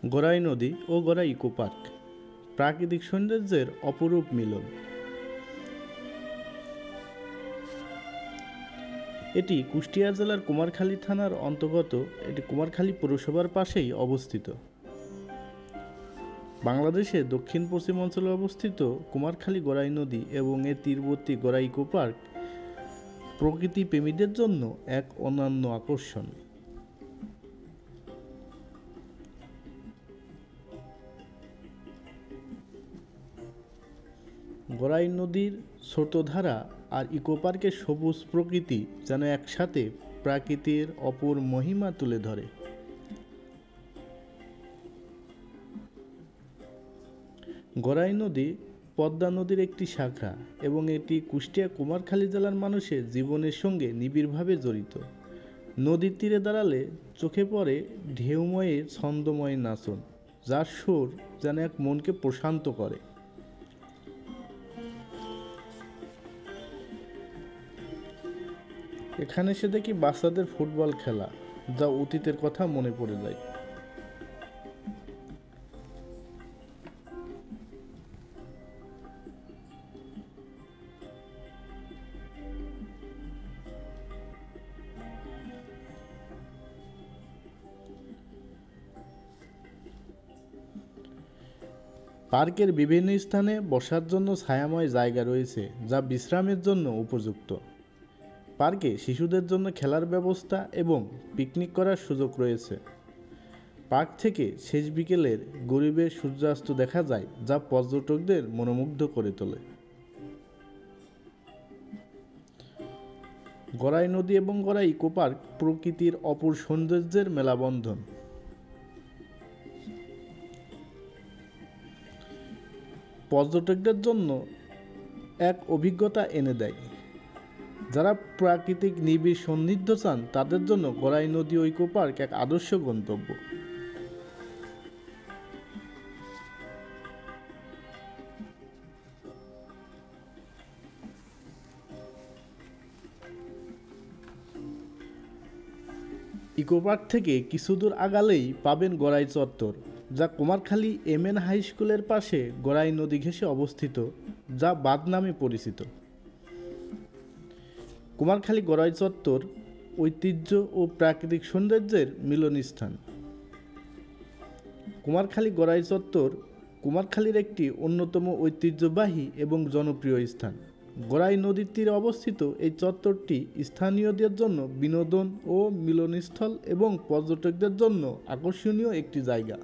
গড়াই নদী ও Gorai eco park প্রাকৃতিক সৌন্দর্যের অপরূপ মিলন। এটি কুষ্টিয়া জেলার কুমারখালী থানার অন্তর্গত। এটি কুমারখালী পৌরসভার পাশেই অবস্থিত। বাংলাদেশের দক্ষিণ পশ্চিম অঞ্চলে অবস্থিত কুমারখালী গড়াই নদী এবং এর তীরবর্তী গড়াই ইকো পার্ক প্রকৃতি প্রেমীদের জন্য এক অনন্য আকর্ষণ। গড়াই নদীর স্রোতধারা আর ইকো পার্কের সবুজ প্রকৃতি যেন একসাথে প্রকৃতির অপর মহিমা তুলে ধরে। গড়াই নদী পদ্মা নদীর একটি শাখা এবং এটি কুষ্টিয়া কুমারখালী জেলার মানুষের জীবনের সঙ্গে নিবিড়ভাবে জড়িত। নদীর তীরে দাঁড়ালে চোখে পড়ে ঢেউময়ে ছন্দময় নাচন, যার সুর যেন এক মনকে প্রশান্ত করে। এখানে এসে দেখি বাচ্চাদের ফুটবল খেলা, যা অতীতের কথা মনে পড়ে যায়। পার্কের বিভিন্ন স্থানে বসার জন্য ছায়াময় জায়গা রয়েছে, যা বিশ্রামের জন্য উপযুক্ত। পার্কে শিশুদের জন্য খেলার ব্যবস্থা এবং পিকনিক করার সুযোগ রয়েছে। পার্ক থেকে শেষ বিকেলের গরিবের সূর্যাস্ত দেখা যায়, যা পর্যটকদের মনোমুগ্ধ করে তোলে। গড়াই নদী এবং গড়াই ইকো পার্ক প্রকৃতির অপূর্ব সৌন্দর্যের মেলাবন্ধন। পর্যটকদের জন্য এক অভিজ্ঞতা এনে দেয়। যারা প্রাকৃতিক নিবিড় সান্নিধ্য চান, তাদের জন্য গড়াই নদী ও ইকো পার্ক এক আদর্শ গন্তব্য। ইকো পার্ক থেকে কিছু দূর আগালেই পাবেন গড়াই চত্বর, যা কুমারখালী এমএন হাই স্কুলের পাশে গড়াই নদী ঘেঁষে অবস্থিত, যা বাঁধ নামে পরিচিত। কুমারখালী গড়াই চত্বর ঐতিহ্য ও প্রাকৃতিক সৌন্দর্যের মিলনস্থান। কুমারখালী গড়াই চত্বর কুমারখালীর একটি অন্যতম ঐতিহ্যবাহী এবং জনপ্রিয় স্থান। গড়াই নদীর তীরে অবস্থিত এই চত্বরটি স্থানীয়দের জন্য বিনোদন ও মিলনস্থল এবং পর্যটকদের জন্য আকর্ষণীয় একটি জায়গা।